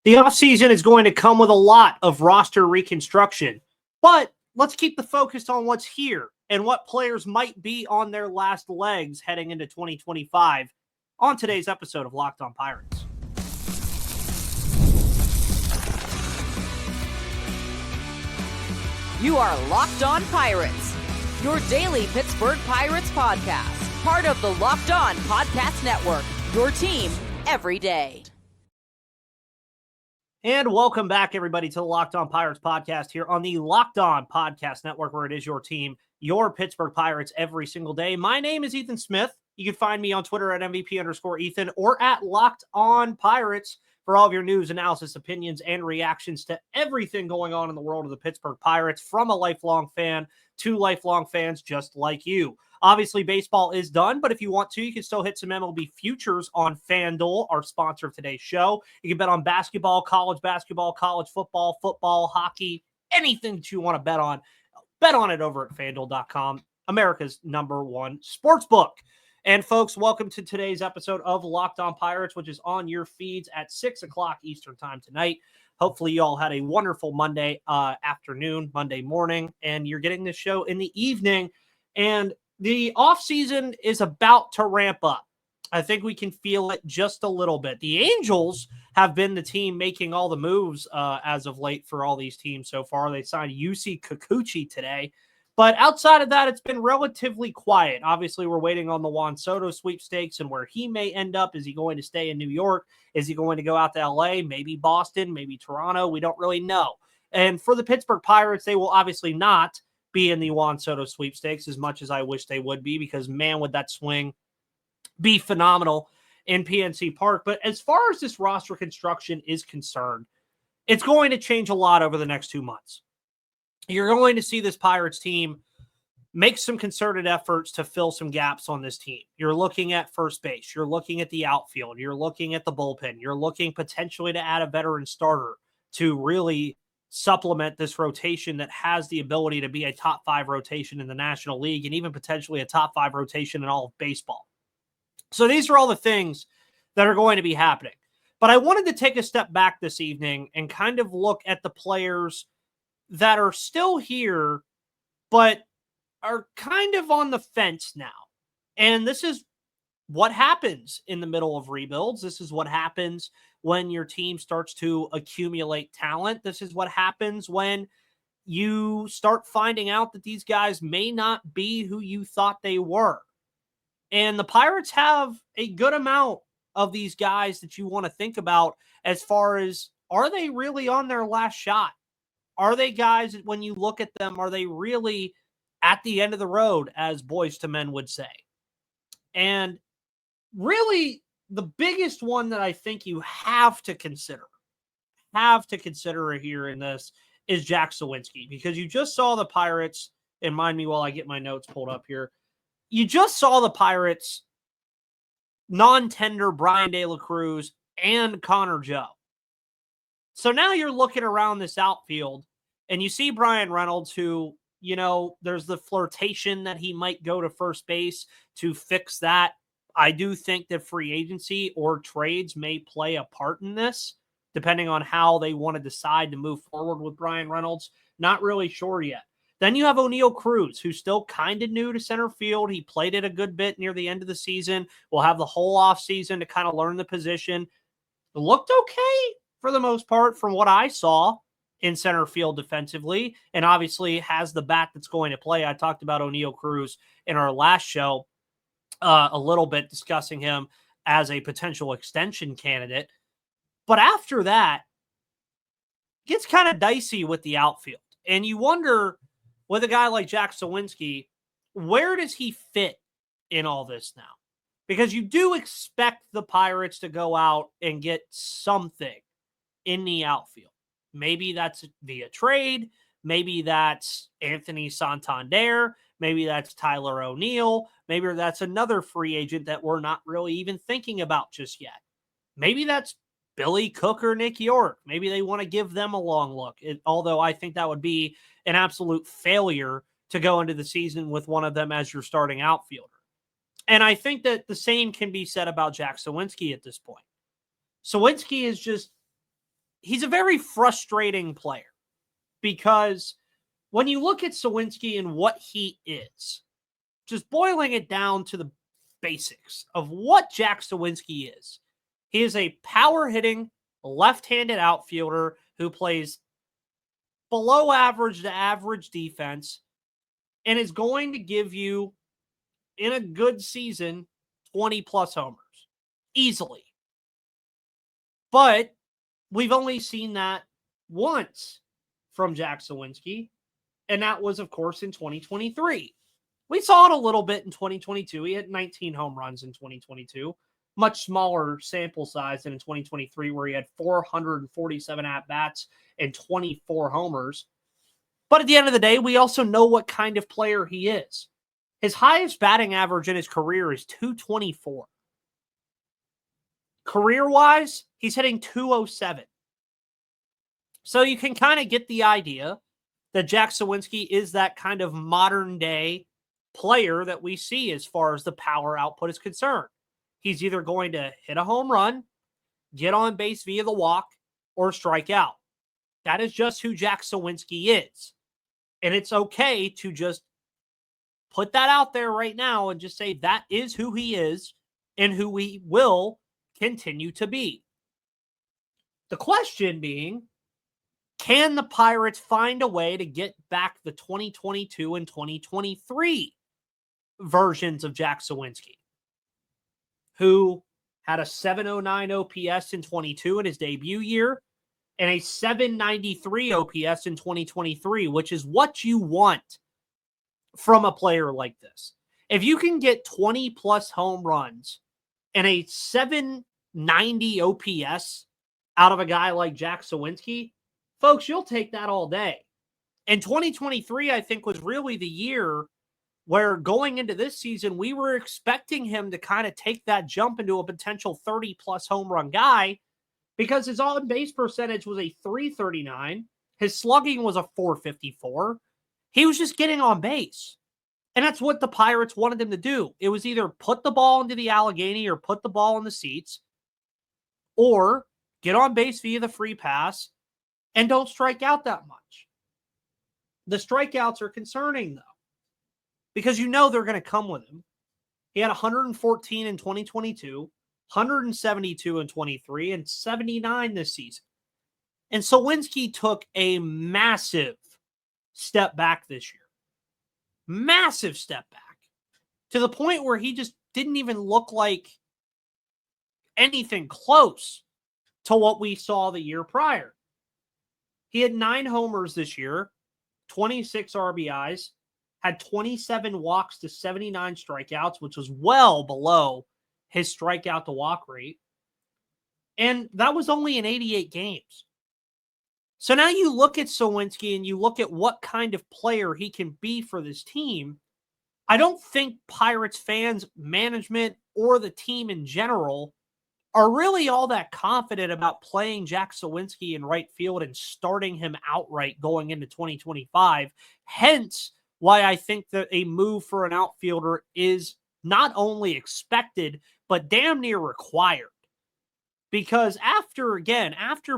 The offseason is going to come with a lot of roster reconstruction, but let's keep the focus on what's here and what players might be on their last legs heading into 2025 on today's episode of Locked On Pirates. You are Locked On Pirates, your daily Pittsburgh Pirates podcast, part of the Locked On Podcast Network, your team every day. And welcome back, everybody, to the Locked On Pirates podcast here on the Locked On Podcast Network, where it is your team, your Pittsburgh Pirates, every single day. My name is Ethan Smith. You can find me on Twitter at MVP_Ethan or at Locked On Pirates for all of your news, analysis, opinions, and reactions to everything going on in the world of the Pittsburgh Pirates, from a lifelong fan to lifelong fans just like you. Obviously, baseball is done, but if you want to, you can still hit some MLB futures on FanDuel, our sponsor of today's show. You can bet on basketball, college football, hockey, anything that you want to bet on. Bet on it over at FanDuel.com, America's #1 sportsbook. And folks, welcome to today's episode of Locked On Pirates, which is on your feeds at 6 o'clock Eastern time tonight. Hopefully you all had a wonderful Monday afternoon, Monday morning, and you're getting this show in the evening. And the offseason is about to ramp up. I think we can feel it just a little bit. The Angels have been the team making all the moves as of late for all these teams so far. They signed Yusei Kikuchi today. But outside of that, it's been relatively quiet. Obviously, we're waiting on the Juan Soto sweepstakes and where he may end up. Is he going to stay in New York? Is he going to go out to LA? Maybe Boston, maybe Toronto. We don't really know. And for the Pittsburgh Pirates, they will obviously not be in the Juan Soto sweepstakes as much as I wish they would be, because, man, would that swing be phenomenal in PNC Park. But as far as this roster construction is concerned, it's going to change a lot over the next 2 months. You're going to see this Pirates team make some concerted efforts to fill some gaps on this team. You're looking at first base. You're looking at the outfield. You're looking at the bullpen. You're looking potentially to add a veteran starter to really supplement this rotation that has the ability to be a top 5 rotation in the National League and even potentially a top 5 rotation in all of baseball. So these are all the things that are going to be happening. But I wanted to take a step back this evening and kind of look at the players that are still here, but are kind of on the fence now. And this is what happens in the middle of rebuilds. This is what happens when your team starts to accumulate talent. This is what happens when you start finding out that these guys may not be who you thought they were. And the Pirates have a good amount of these guys that you want to think about as far as, are they really on their last shot? Are they guys, when you look at them, are they really at the end of the road, as Boys to Men would say? And really, the biggest one that I think you have to consider here in this is Jack Suwinski, because you just saw the Pirates, and mind me while I get my notes pulled up here, you just saw the Pirates non-tender Brian De La Cruz and Connor Joe. So now you're looking around this outfield and you see Brian Reynolds, who, you know, there's the flirtation that he might go to first base to fix that. I do think that free agency or trades may play a part in this, depending on how they want to decide to move forward with Brian Reynolds. Not really sure yet. Then you have O'Neal Cruz, who's still kind of new to center field. He played it a good bit near the end of the season. We'll have the whole offseason to kind of learn the position. It looked okay for the most part from what I saw in center field defensively, and obviously has the bat that's going to play. I talked about O'Neal Cruz in our last show a little bit, discussing him as a potential extension candidate. But after that, it gets kind of dicey with the outfield. And you wonder, with a guy like Jack Suwinski, where does he fit in all this now? Because you do expect the Pirates to go out and get something in the outfield. Maybe that's via trade. Maybe that's Anthony Santander. Maybe that's Tyler O'Neill. Maybe that's another free agent that we're not really even thinking about just yet. Maybe that's Billy Cook or Nick York. Maybe they want to give them a long look. Although I think that would be an absolute failure to go into the season with one of them as your starting outfielder. And I think that the same can be said about Jack Suwinski at this point. Suwinski is just, he's a very frustrating player because when you look at Suwinski and what he is, just boiling it down to the basics of what Jack Suwinski is, he is a power-hitting, left-handed outfielder who plays below average to average defense and is going to give you, in a good season, 20-plus homers. Easily. But we've only seen that once from Jack Suwinski, and that was, of course, in 2023. We saw it a little bit in 2022. He had 19 home runs in 2022. Much smaller sample size than in 2023, where he had 447 at-bats and 24 homers. But at the end of the day, we also know what kind of player he is. His highest batting average in his career is 224. Career-wise, he's hitting 207. So you can kind of get the idea that Jack Suwinski is that kind of modern-day player that we see as far as the power output is concerned. He's either going to hit a home run, get on base via the walk, or strike out. That is just who Jack Suwinski is. And it's okay to just put that out there right now and just say that is who he is and who he will continue to be. The question being, can the Pirates find a way to get back the 2022 and 2023 versions of Jack Suwinski, who had a 709 OPS in 22 in his debut year and a 793 OPS in 2023, which is what you want from a player like this. If you can get 20 plus home runs and a 790 OPS out of a guy like Jack Suwinski, folks, you'll take that all day. And 2023, I think, was really the year where going into this season, we were expecting him to kind of take that jump into a potential 30-plus home run guy because his on-base percentage was a 339. His slugging was a 454. He was just getting on base. And that's what the Pirates wanted him to do. It was either put the ball into the Allegheny or put the ball in the seats, or get on base via the free pass and don't strike out that much. The strikeouts are concerning, though, because you know they're going to come with him. He had 114 in 2022, 172 in 23, and 79 this season. And Suwinski took a massive step back this year. Massive step back. To the point where he just didn't even look like anything close to what we saw the year prior. He had 9 homers this year, 26 RBIs, had 27 walks to 79 strikeouts, which was well below his strikeout to walk rate. And that was only in 88 games. So now you look at Suwinski and you look at what kind of player he can be for this team. I don't think Pirates fans, management, or the team in general are really all that confident about playing Jack Suwinski in right field and starting him outright going into 2025. Hence, why I think that a move for an outfielder is not only expected, but damn near required. Because after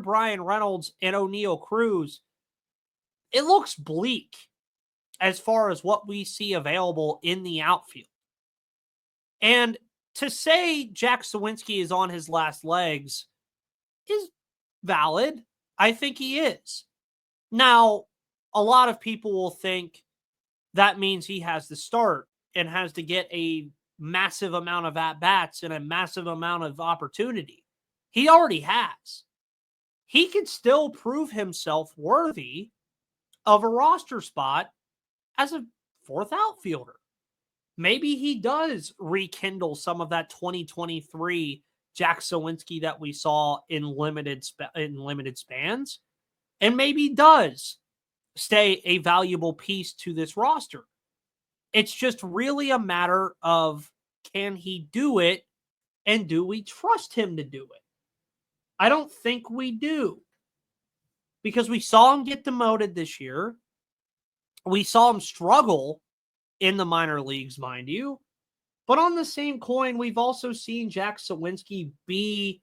Brian Reynolds and O'Neal Cruz, it looks bleak as far as what we see available in the outfield. And to say Jack Suwinski is on his last legs is valid. I think he is. Now, a lot of people will think that means he has to start and has to get a massive amount of at-bats and a massive amount of opportunity. He already has. He can still prove himself worthy of a roster spot as a fourth outfielder. Maybe he does rekindle some of that 2023 Jack Suwinski that we saw in limited spans, and maybe does stay a valuable piece to this roster. It's just really a matter of, can he do it, and do we trust him to do it? I don't think we do, because we saw him get demoted this year. We saw him struggle in the minor leagues, mind you. But on the same coin, we've also seen Jack Suwinski be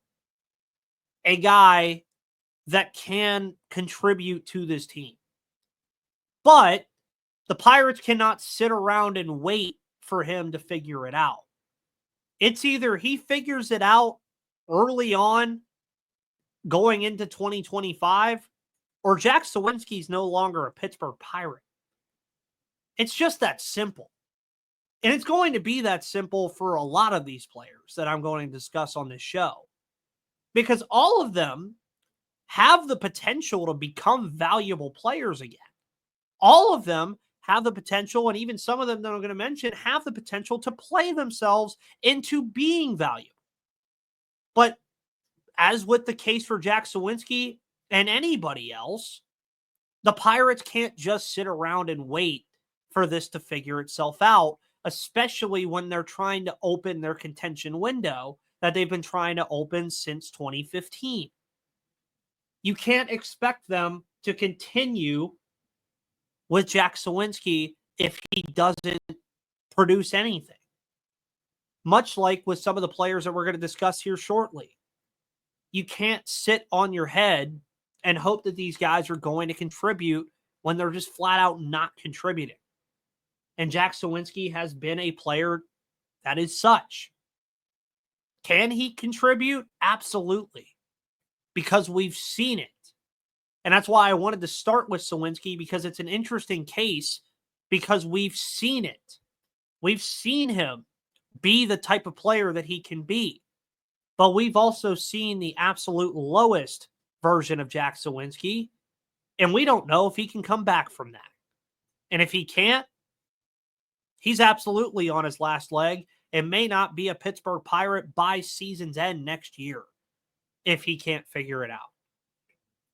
a guy that can contribute to this team. But the Pirates cannot sit around and wait for him to figure it out. It's either he figures it out early on going into 2025, or Jack Suwinski's no longer a Pittsburgh Pirate. It's just that simple. And it's going to be that simple for a lot of these players that I'm going to discuss on this show. Because all of them have the potential to become valuable players again. All of them have the potential, and even some of them that I'm going to mention have the potential to play themselves into being valuable. But as with the case for Jack Suwinski and anybody else, the Pirates can't just sit around and wait for this to figure itself out, especially when they're trying to open their contention window that they've been trying to open since 2015. You can't expect them to continue with Jack Suwinski if he doesn't produce anything. Much like with some of the players that we're going to discuss here shortly. You can't sit on your head and hope that these guys are going to contribute when they're just flat out not contributing. And Jack Suwinski has been a player that is such. Can he contribute? Absolutely. Because we've seen it. And that's why I wanted to start with Suwinski, because it's an interesting case, because we've seen it. We've seen him be the type of player that he can be. But we've also seen the absolute lowest version of Jack Suwinski, and we don't know if he can come back from that. And if he can't, he's absolutely on his last leg and may not be a Pittsburgh Pirate by season's end next year if he can't figure it out.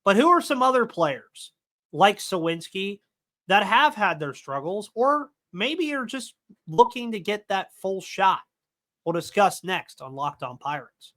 But who are some other players like Suwinski that have had their struggles, or maybe are just looking to get that full shot? We'll discuss next on Locked On Pirates.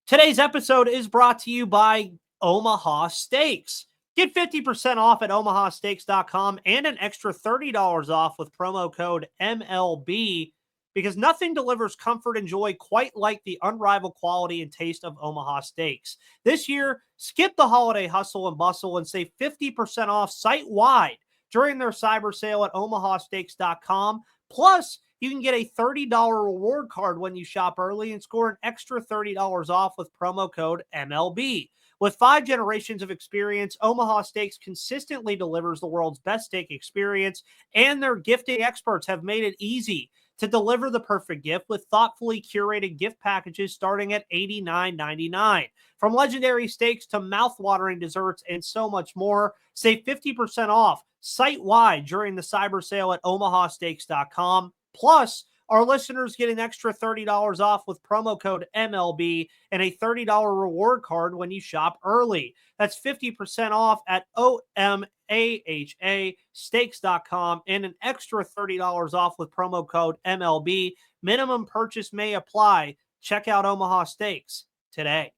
Today's episode is brought to you by Omaha Steaks. Get 50% off at omahasteaks.com and an extra $30 off with promo code MLB, because nothing delivers comfort and joy quite like the unrivaled quality and taste of Omaha Steaks. This year, skip the holiday hustle and bustle and save 50% off site-wide during their cyber sale at omahasteaks.com. Plus, you can get a $30 reward card when you shop early and score an extra $30 off with promo code MLB. With 5 generations of experience, Omaha Steaks consistently delivers the world's best steak experience, and their gifting experts have made it easy to deliver the perfect gift with thoughtfully curated gift packages starting at $89.99. From legendary steaks to mouth-watering desserts and so much more, save 50% off site-wide during the cyber sale at omahasteaks.com. Plus, our listeners get an extra $30 off with promo code MLB and a $30 reward card when you shop early. That's 50% off at omahasteaks.com and an extra $30 off with promo code MLB. Minimum purchase may apply. Check out Omaha Steaks today.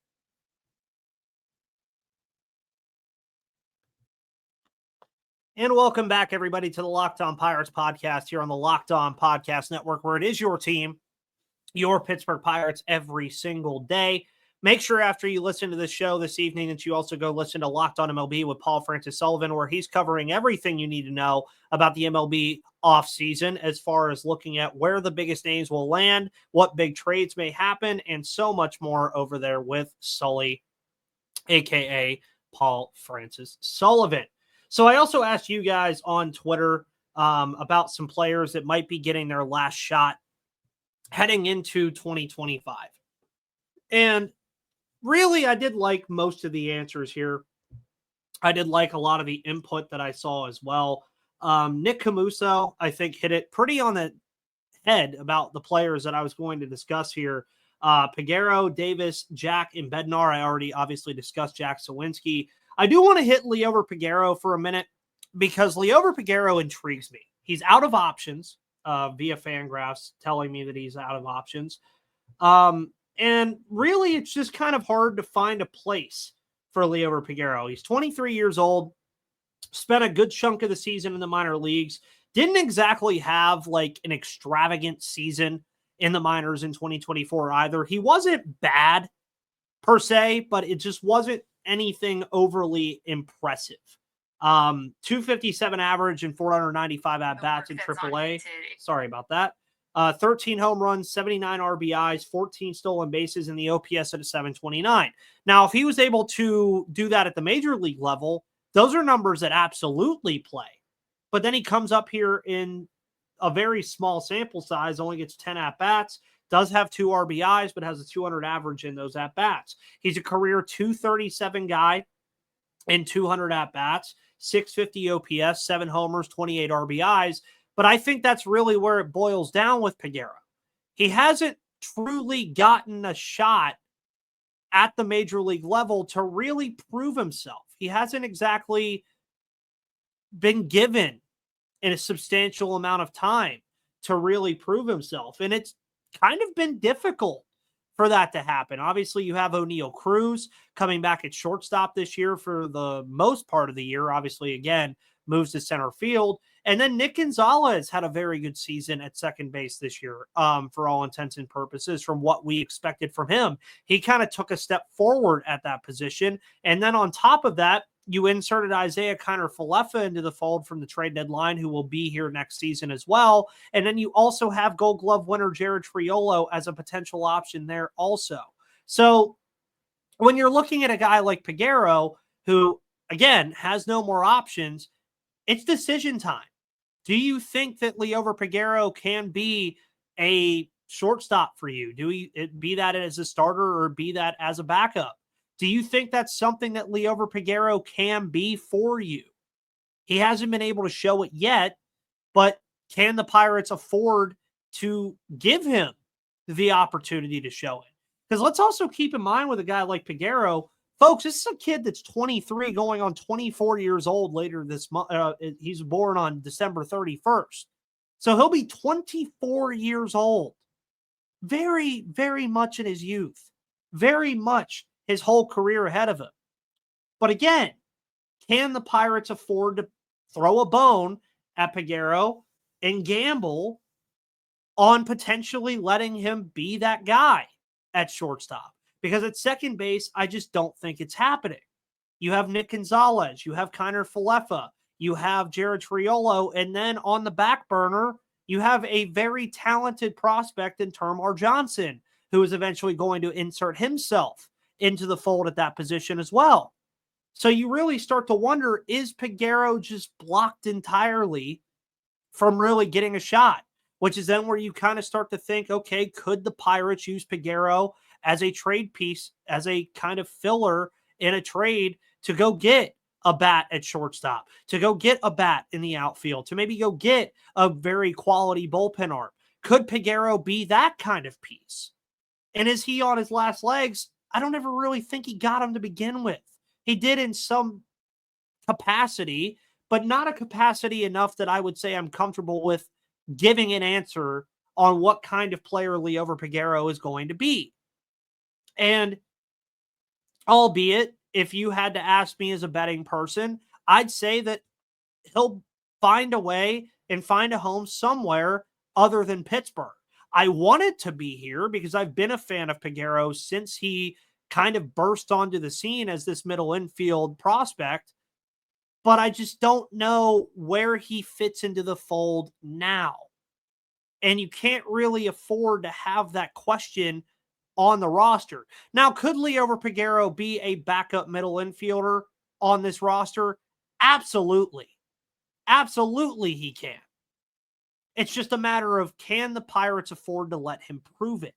And welcome back, everybody, to the Locked On Pirates podcast here on the Locked On Podcast Network, where it is your team, your Pittsburgh Pirates, every single day. Make sure after you listen to this show this evening that you also go listen to Locked On MLB with Paul Francis Sullivan, where he's covering everything you need to know about the MLB offseason, as far as looking at where the biggest names will land, what big trades may happen, and so much more over there with Sully, a.k.a. Paul Francis Sullivan. So I also asked you guys on Twitter about some players that might be getting their last shot heading into 2025. And really, I did like most of the answers here. I did like a lot of the input that I saw as well. Nick Camuso, I think, hit it pretty on the head about the players that I was going to discuss here. Peguero, Davis, Jack, and Bednar. I already obviously discussed Jack Suwinski. I do want to hit Liover Peguero for a minute, because Liover Peguero intrigues me. He's out of options via Fangraphs telling me that he's out of options. And really, it's just kind of hard to find a place for Liover Peguero. He's 23 years old, spent a good chunk of the season in the minor leagues, didn't exactly have like an extravagant season in the minors in 2024 either. He wasn't bad per se, but it just wasn't anything overly impressive. 257 average and 495 at-bats in AAA. Sorry about that. 13 home runs, 79 RBIs, 14 stolen bases, and the OPS at a 729. Now, if he was able to do that at the major league level, those are numbers that absolutely play. But then he comes up here in a very small sample size, only gets 10 at-bats, does have 2 RBIs, but has a 200 average in those at-bats. He's a career 237 guy in 200 at-bats, 650 OPS, 7 homers, 28 RBIs. But I think that's really where it boils down with Peguero. He hasn't truly gotten a shot at the major league level to really prove himself. He hasn't exactly been given in a substantial amount of time to really prove himself. And it's kind of been difficult for that to happen. Obviously, you have O'Neal Cruz coming back at shortstop this year for the most part of the year. Obviously, again, moves to center field. And then Nick Gonzalez had a very good season at second base this year, for all intents and purposes, from what we expected from him. He kind of took a step forward at that position. And then on top of that, you inserted Isaiah Kiner-Falefa into the fold from the trade deadline, who will be here next season as well. And then you also have Gold Glove winner Jared Triolo as a potential option there also. So when you're looking at a guy like Peguero, who, again, has no more options, it's decision time. Do you think that Liover Peguero can be a shortstop for you? Do we be that as a starter or be that as a backup? Do you think that's something that Liover Peguero can be for you? He hasn't been able to show it yet, but can the Pirates afford to give him the opportunity to show it? Because let's also keep in mind with a guy like Peguero, folks, this is a kid that's 23 going on 24 years old later this month. He's born on December 31st. So he'll be 24 years old. Very, very much in his youth. Very much his whole career ahead of him. But again, can the Pirates afford to throw a bone at Peguero and gamble on potentially letting him be that guy at shortstop? Because at second base, I just don't think it's happening. You have Nick Gonzalez, you have Kiner-Falefa, you have Jared Triolo, and then on the back burner, you have a very talented prospect in Termar Johnson, who is eventually going to insert himself into the fold at that position as well. So you really start to wonder, is Peguero just blocked entirely from really getting a shot? Which is then where you kind of start to think, okay, could the Pirates use Peguero as a trade piece, as a kind of filler in a trade to go get a bat at shortstop, to go get a bat in the outfield, to maybe go get a very quality bullpen arm? Could Peguero be that kind of piece? And is he on his last legs? I don't ever really think he got him to begin with. He did in some capacity, but not a capacity enough that I would say I'm comfortable with giving an answer on what kind of player Liover Peguero is going to be. And albeit, if you had to ask me as a betting person, I'd say that he'll find a way and find a home somewhere other than Pittsburgh. I wanted to be here because I've been a fan of Peguero since he kind of burst onto the scene as this middle infield prospect, but I just don't know where he fits into the fold now. And you can't really afford to have that question on the roster. Now, could Liover Peguero be a backup middle infielder on this roster? Absolutely. Absolutely he can. It's just a matter of, can the Pirates afford to let him prove it?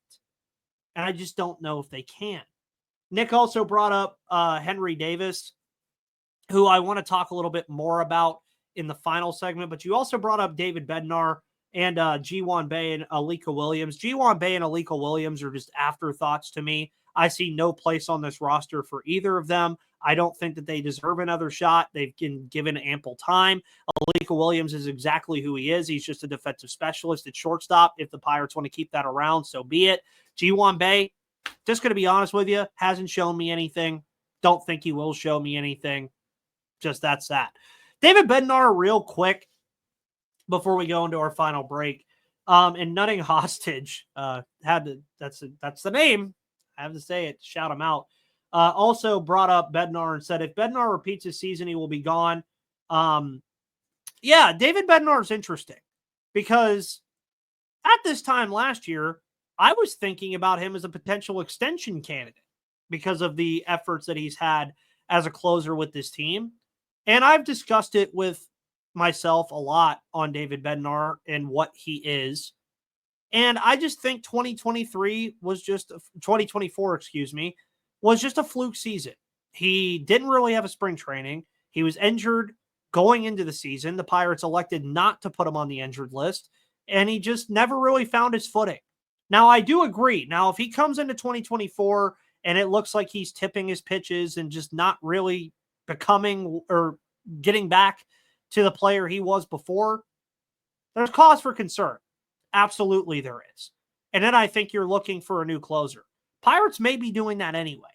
And I just don't know if they can. Nick also brought up Henry Davis, who I want to talk a little bit more about in the final segment, but you also brought up David Bednar and Ji-Hwan Bae and Alika Williams. Ji-Hwan Bae and Alika Williams are just afterthoughts to me. I see no place on this roster for either of them. I don't think that they deserve another shot. They've been given ample time. Alika Williams is exactly who he is. He's just a defensive specialist at shortstop. If the Pirates want to keep that around, so be it. Ji-Hwan Bae, just going to be honest with you, hasn't shown me anything. Don't think he will show me anything. Just that's that. David Bednar, real quick, before we go into our final break. And Nutting Hostage that's the name. I have to say it, shout him out. Also brought up Bednar and said if Bednar repeats his season, he will be gone. Yeah, David Bednar is interesting because at this time last year, I was thinking about him as a potential extension candidate because of the efforts that he's had as a closer with this team. And I've discussed it with myself a lot on David Bednar and what he is. And I just think 2024, excuse me, was just a fluke season. He didn't really have a spring training. He was injured going into the season. The Pirates elected not to put him on the injured list, and he just never really found his footing. Now, I do agree. Now, if he comes into 2024 and it looks like he's tipping his pitches and just not really becoming or getting back to the player he was before, there's cause for concern. Absolutely there is. And then I think you're looking for a new closer. Pirates may be doing that anyway.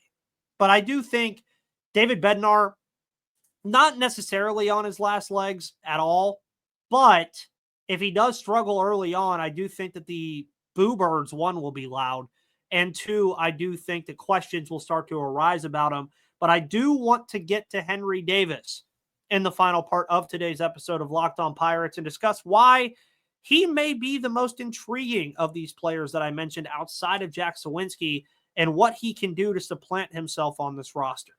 But I do think David Bednar, not necessarily on his last legs at all, but if he does struggle early on, I do think that the boo birds, one, will be loud, and two, I do think that questions will start to arise about him. But I do want to get to Henry Davis in the final part of today's episode of Locked On Pirates and discuss why he may be the most intriguing of these players that I mentioned outside of Jack Sawinski and what he can do to supplant himself on this roster.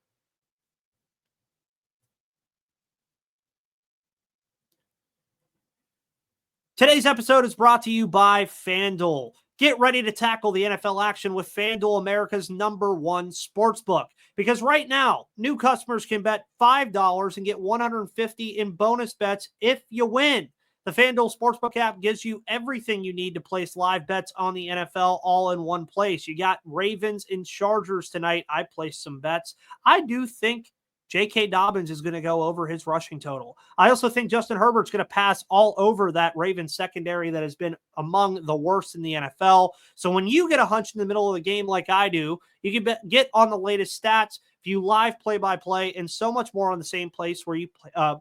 Today's episode is brought to you by FanDuel. Get ready to tackle the NFL action with FanDuel, America's #1 sportsbook. Because right now, new customers can bet $5 and get $150 in bonus bets if you win. The FanDuel Sportsbook app gives you everything you need to place live bets on the NFL all in one place. You got Ravens and Chargers tonight. I placed some bets. I do think J.K. Dobbins is going to go over his rushing total. I also think Justin Herbert's going to pass all over that Ravens secondary that has been among the worst in the NFL. So when you get a hunch in the middle of the game like I do, you can get on the latest stats, view live play-by-play, and so much more on the same place where you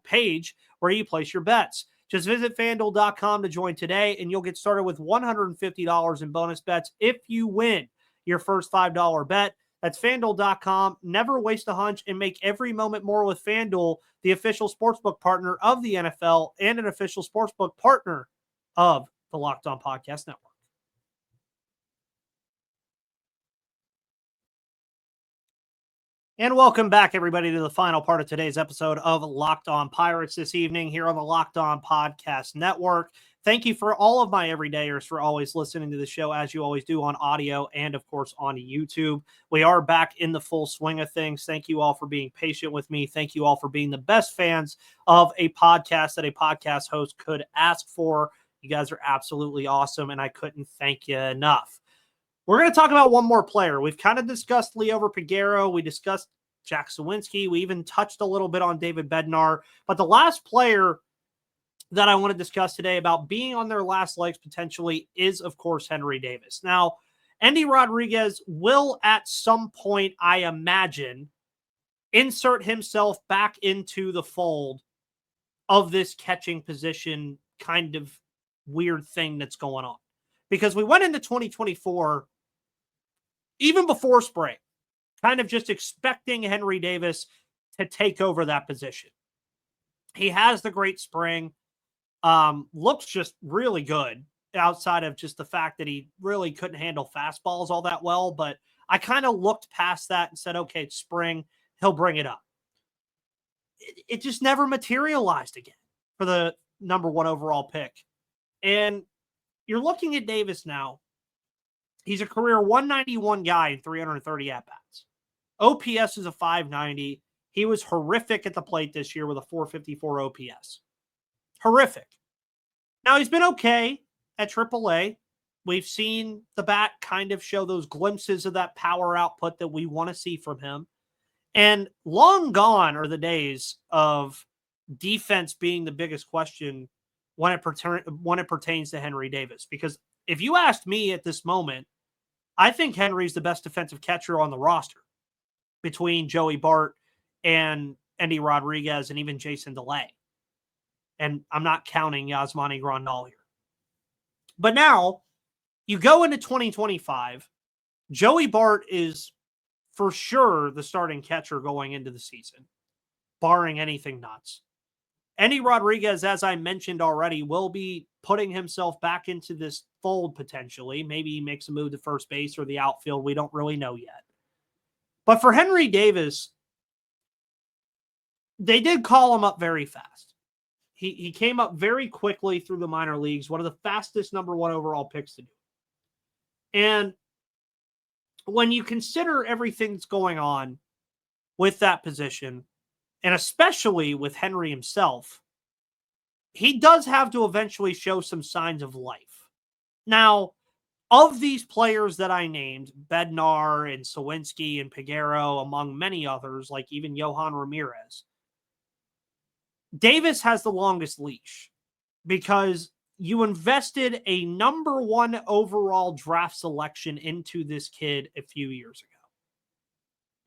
page where you place your bets. Just visit FanDuel.com to join today, and you'll get started with $150 in bonus bets if you win your first $5 bet. That's FanDuel.com. Never waste a hunch and make every moment more with FanDuel, the official sportsbook partner of the NFL and an official sportsbook partner of the Locked On Podcast Network. And welcome back, everybody, to the final part of today's episode of Locked On Pirates this evening here on the Locked On Podcast Network. Thank you for all of my everydayers for always listening to the show, as you always do on audio and, of course, on YouTube. We are back in the full swing of things. Thank you all for being patient with me. Thank you all for being the best fans of a podcast that a podcast host could ask for. You guys are absolutely awesome, and I couldn't thank you enough. We're going to talk about one more player. We've kind of discussed Liover Peguero. We discussed Jack Sawinski. We even touched a little bit on David Bednar. But the last player that I want to discuss today about being on their last legs potentially is, of course, Henry Davis. Now, Endy Rodriguez will at some point, I imagine, insert himself back into the fold of this catching position kind of weird thing that's going on. Because we went into 2024, even before spring, kind of just expecting Henry Davis to take over that position. He has the great spring, looks just really good outside of just the fact that he really couldn't handle fastballs all that well. But I kind of looked past that and said, okay, it's spring. He'll bring it up. It just never materialized again for the #1 overall pick. And you're looking at Davis now. He's a career 191 guy in 330 at-bats. OPS is a 590. He was horrific at the plate this year with a 454 OPS. Horrific. Now, he's been okay at AAA. We've seen the bat kind of show those glimpses of that power output that we want to see from him. And long gone are the days of defense being the biggest question when it pertains to Henry Davis. Because if you asked me at this moment, I think Henry's the best defensive catcher on the roster between Joey Bart and Endy Rodriguez and even Jason DeLay. And I'm not counting Yasmani Grandal here. But now you go into 2025, Joey Bart is for sure the starting catcher going into the season, barring anything nuts. Endy Rodriguez, as I mentioned already, will be putting himself back into this fold potentially. Maybe he makes a move to first base or the outfield. We don't really know yet. But for Henry Davis, they did call him up very fast. He came up very quickly through the minor leagues, one of the fastest number 1 overall picks to do. And when you consider everything that's going on with that position, and especially with Henry himself, he does have to eventually show some signs of life. Now, of these players that I named, Bednar and Sawinski and Peguero, among many others, like even Yohan Ramirez, Davis has the longest leash because you invested a number 1 overall draft selection into this kid a few years ago.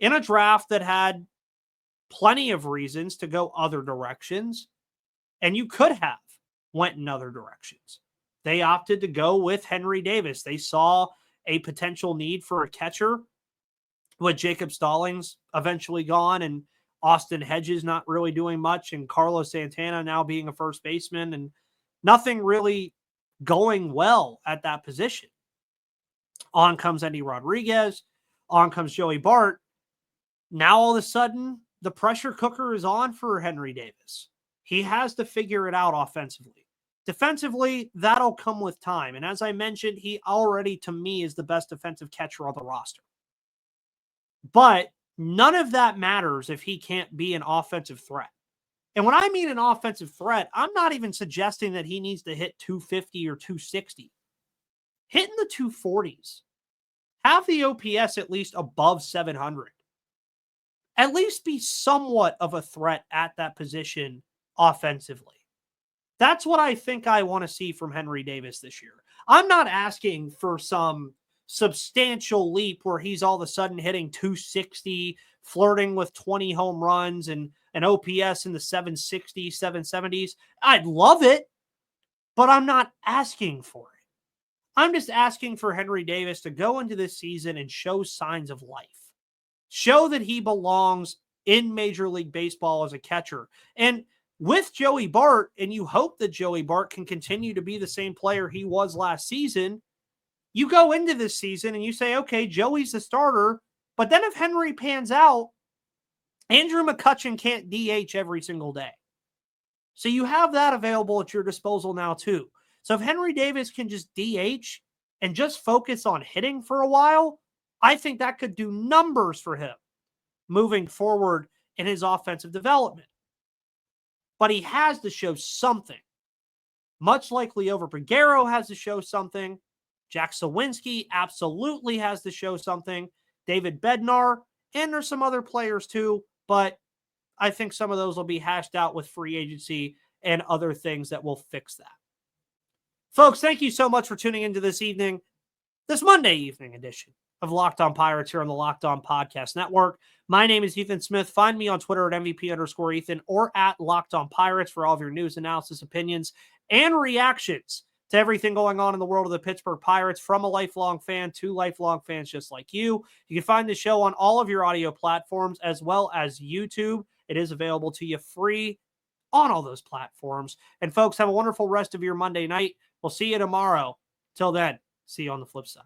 In a draft that had plenty of reasons to go other directions, and you could have went in other directions. They opted to go with Henry Davis. They saw a potential need for a catcher with Jacob Stallings eventually gone and Austin Hedges not really doing much, and Carlos Santana now being a first baseman, and nothing really going well at that position. On comes Endy Rodriguez. On comes Joey Bart. Now all of a sudden, the pressure cooker is on for Henry Davis. He has to figure it out offensively. Defensively, that'll come with time. And as I mentioned, he already, to me, is the best defensive catcher on the roster. But none of that matters if he can't be an offensive threat. And when I mean an offensive threat, I'm not even suggesting that he needs to hit 250 or 260. Hit in the 240s. Have the OPS at least above 700. At least be somewhat of a threat at that position offensively. That's what I think I want to see from Henry Davis this year. I'm not asking for some substantial leap where he's all of a sudden hitting 260, flirting with 20 home runs and an OPS in the 760s, 770s. I'd love it, but I'm not asking for it. I'm just asking for Henry Davis to go into this season and show signs of life. Show that he belongs in Major League Baseball as a catcher. And with Joey Bart, and you hope that Joey Bart can continue to be the same player he was last season, you go into this season and you say, okay, Joey's the starter, but then if Henry pans out, Andrew McCutchen can't DH every single day. So you have that available at your disposal now too. So if Henry Davis can just DH and just focus on hitting for a while, I think that could do numbers for him moving forward in his offensive development. But he has to show something. Much like Liover Peguero has to show something. Jack Sawinski absolutely has to show something. David Bednar, and there's some other players too, but I think some of those will be hashed out with free agency and other things that will fix that. Folks, thank you so much for tuning into this Monday evening edition of Locked On Pirates here on the Locked On Podcast Network. My name is Ethan Smith. Find me on Twitter at MVP_Ethan or at Locked On Pirates for all of your news, analysis, opinions, and reactions to everything going on in the world of the Pittsburgh Pirates from a lifelong fan to lifelong fans just like you. You can find the show on all of your audio platforms as well as YouTube. It is available to you free on all those platforms. And folks, have a wonderful rest of your Monday night. We'll see you tomorrow. Till then, see you on the flip side.